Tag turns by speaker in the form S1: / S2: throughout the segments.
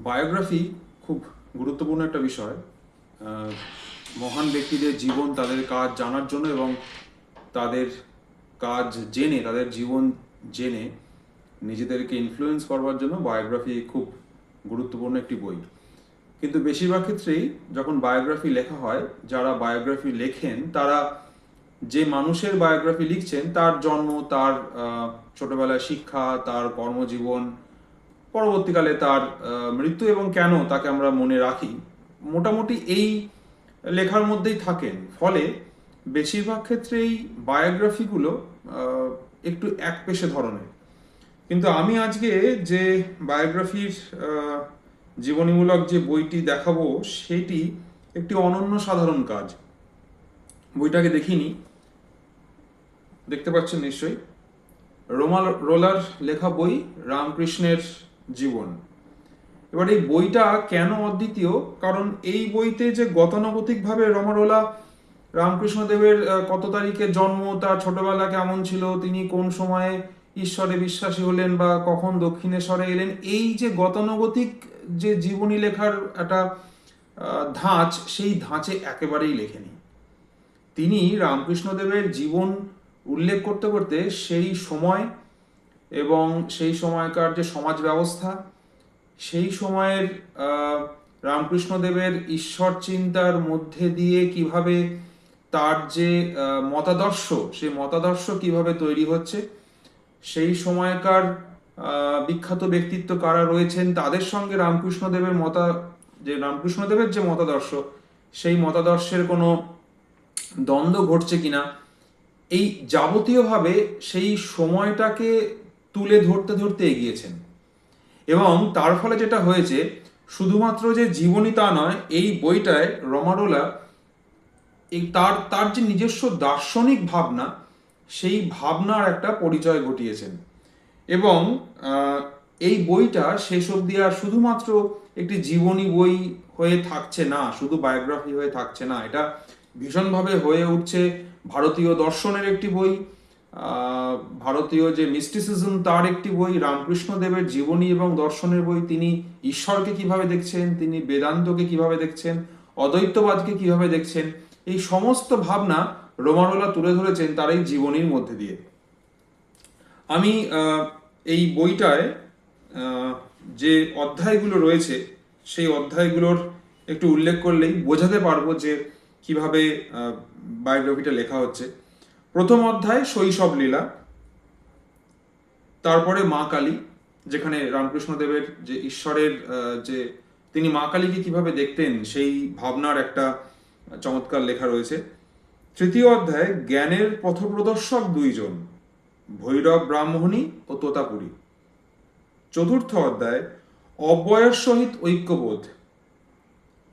S1: Biography খুব গুরুত্বপূর্ণ একটা বিষয়। মহান ব্যক্তিদের জীবন, তাদের কাজ জানার জন্য এবং তাদের কাজ জেনে, তাদের জীবন জেনে নিজেদেরকে ইনফ্লুয়েন্স করবার জন্য বায়োগ্রাফি খুব গুরুত্বপূর্ণ একটি বই। কিন্তু বেশিরভাগ ক্ষেত্রেই যখন বায়োগ্রাফি লেখা হয়, যারা বায়োগ্রাফি লেখেন তারা যে মানুষের বায়োগ্রাফি লিখছেন তার জন্ম, তার ছোটবেলায় শিক্ষা, তার কর্মজীবন, পরবর্তীকালে তার মৃত্যু এবং কেন তাকে আমরা মনে রাখি, মোটামুটি এই লেখার মধ্যেই থাকেন। ফলে বেশিরভাগ ক্ষেত্রেই বায়োগ্রাফিগুলো একটু একপেশে ধরনের। কিন্তু আমি আজকে যে বায়োগ্রাফির জীবনীমূলক যে বইটি দেখাবো সেটি একটি অনন্য সাধারণ কাজ। বইটাকে দেখিনি, দেখতে পাচ্ছেন নিশ্চয়ই, রোলার লেখা বই রামকৃষ্ণের জীবন। এবার এই বইটা কেন অদ্বিতীয়, কারণ এই বইতে যে গতানুগতিকভাবে রমারোলা রামকৃষ্ণদেবের কত তারিখে জন্ম, তার ছোটবেলা কেমন ছিল, তিনি কোন সময়ে ঈশ্বরে বিশ্বাসী হলেন বা কখন দক্ষিণেশ্বরে এলেন, এই যে গতানুগতিক যে জীবনী লেখার একটা ধাঁচ, সেই ধাঁচে একেবারেই লেখেনি। তিনি রামকৃষ্ণদেবের জীবন উল্লেখ করতে করতে সেই সময় এবং সেই সময়কার যে সমাজ ব্যবস্থা, সেই সময়ের রামকৃষ্ণদেবের ঈশ্বর চিন্তার মধ্যে দিয়ে কিভাবে তার যে মতাদর্শ, সেই মতাদর্শ কিভাবে তৈরি হচ্ছে, সেই সময়কার বিখ্যাত ব্যক্তিত্ব কারা রয়েছেন, তাদের সঙ্গে রামকৃষ্ণদেবের যে মতাদর্শ, সেই মতাদর্শের কোনো দ্বন্দ্ব ঘটছে কিনা, এই যাবতীয়ভাবে সেই সময়টাকে তুলে ধরতে ধরতে এগিয়েছেন। এবং তার ফলে যেটা হয়েছে, শুধুমাত্র যে জীবনী তা নয়, এই বইটায় রমারোলা তার তার যে নিজস্ব দার্শনিক ভাবনা, সেই ভাবনার একটা পরিচয় ঘটিয়েছেন। এবং এই বইটা শেষ অবধি আর শুধুমাত্র একটি জীবনী বই হয়ে থাকছে না, শুধু বায়োগ্রাফি হয়ে থাকছে না, এটা ভীষণভাবে হয়ে উঠছে ভারতীয় দর্শনের একটি বই, ভারতীয় যে মিস্টিসিজম তার একটি বই, রামকৃষ্ণদেবের জীবনী এবং দর্শনের বই। তিনি ঈশ্বরকে কিভাবে দেখছেন, তিনি বেদান্তকে কিভাবে দেখছেন, অদ্বৈতবাদকে কিভাবে দেখছেন, এই সমস্ত ভাবনা রোমারোলা তুলে ধরেছেন তার এই জীবনীর মধ্যে দিয়ে। আমি এই বইটায় যে অধ্যায়গুলো রয়েছে, সেই অধ্যায়গুলোর একটু উল্লেখ করলেই বোঝাতে পারবো যে কিভাবে বায়োগ্রাফিটা লেখা হচ্ছে। প্রথম অধ্যায় শৈশব লীলা, তারপরে মা কালী, যেখানে রামকৃষ্ণদেবের যে ঈশ্বরের যে তিনি মা কালীকে কিভাবে দেখতেন সেই ভাবনার একটা চমৎকার লেখা রয়েছে। তৃতীয় অধ্যায় জ্ঞানের পথপ্রদর্শক দুইজন, ভৈরব ব্রাহ্মণী ও তোতাপুরী। চতুর্থ অধ্যায় অব্যয়ের সহিত ঐক্যবোধ।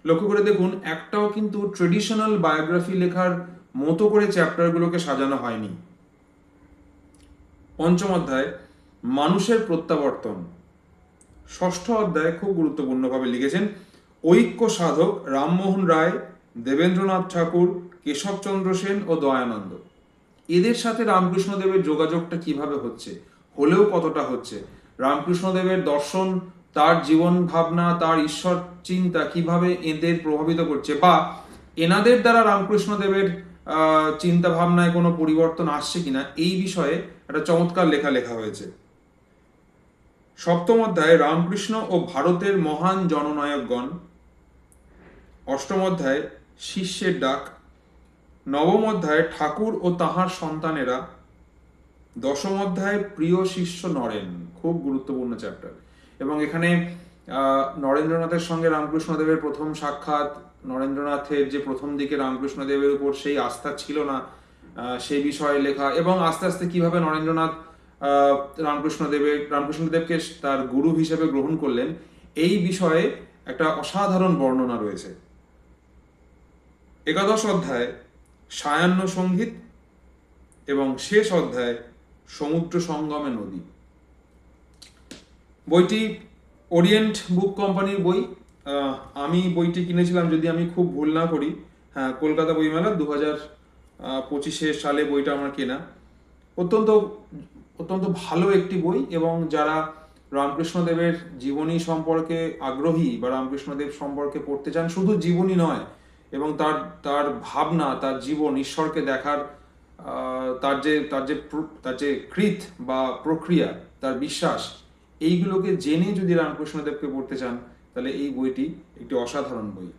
S1: লক্ষ্য করে দেখুন, একটাও কিন্তু ট্রেডিশনাল বায়োগ্রাফি লেখার মতো করে চ্যাপ্টারগুলোকে সাজানো হয়নি। পঞ্চম অধ্যায় মানুষের প্রত্যাবর্তন। ষষ্ঠ অধ্যায় খুব গুরুত্বপূর্ণভাবে লিখেছেন ঐক্য সাধক রামমোহন রায়, দেবেন্দ্রনাথ ঠাকুর, কেশবচন্দ্র সেন ও দয়ানন্দ। এদের সাথে রামকৃষ্ণদেবের যোগাযোগটা কিভাবে হচ্ছে, হলেও কতটা হচ্ছে, রামকৃষ্ণদেবের দর্শন, তার জীবন ভাবনা, তার ঈশ্বর চিন্তা কিভাবে এদের প্রভাবিত করছে, বা এনাদের দ্বারা রামকৃষ্ণদেবের চিন্তা ভাবনায় কোনো পরিবর্তন আসছে কিনা, এই বিষয়ে একটা চমৎকার লেখা হয়েছে। সপ্তম অধ্যায় রামকৃষ্ণ ও ভারতের মহান জননায়কগণ। অষ্টম অধ্যায় শিষ্যের ডাক। নবম অধ্যায় ঠাকুর ও তাহার সন্তানেরা। দশম অধ্যায় প্রিয় শিষ্য নরেন, খুব গুরুত্বপূর্ণ চ্যাপ্টার। এবং এখানে নরেন্দ্রনাথের সঙ্গে রামকৃষ্ণদেবের প্রথম সাক্ষাৎ, নরেন্দ্রনাথের যে প্রথম দিকে রামকৃষ্ণদেবের উপর সেই আস্থা ছিল না, সেই বিষয়ে লেখা, এবং আস্তে আস্তে কিভাবে নরেন্দ্রনাথ রামকৃষ্ণদেবকে তার গুরু হিসেবে গ্রহণ করলেন, এই বিষয়ে একটা অসাধারণ বর্ণনা রয়েছে। একাদশ অধ্যায় সায়াহ্ন সঙ্গীত এবং শেষ অধ্যায় সমুদ্র সঙ্গমে নদী। বইটি ওরিয়েন্ট বুক কোম্পানির বই। আমি বইটি কিনেছিলাম, যদি আমি খুব ভুল না করি, হ্যাঁ, কলকাতা বইমেলা 2025 সালে বইটা আমার কেনা। অত্যন্ত অত্যন্ত ভালো একটি বই, এবং যারা রামকৃষ্ণদেবের জীবনী সম্পর্কে আগ্রহী বা রামকৃষ্ণদেব সম্পর্কে পড়তে চান, শুধু জীবনী নয়, এবং তার তার ভাবনা, তার জীবন, ঈশ্বরকে দেখার তার যে কৃত বা প্রক্রিয়া, তার বিশ্বাস, এইগুলোকে জেনে যদি রামকৃষ্ণদেবকে পড়তে চান, তাহলে এই বইটি একটি অসাধারণ বই।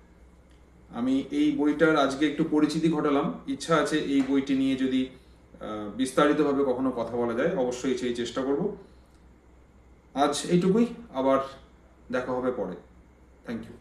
S1: আমি এই বইটার আজকে একটু পরিচিতি ঘটালাম। ইচ্ছা আছে এই বইটি নিয়ে যদি বিস্তারিতভাবে কখনো কথা বলা যায়, অবশ্যই সেই চেষ্টা করব। আজ এইটুকুই, আবার দেখা হবে পরে। Thank you.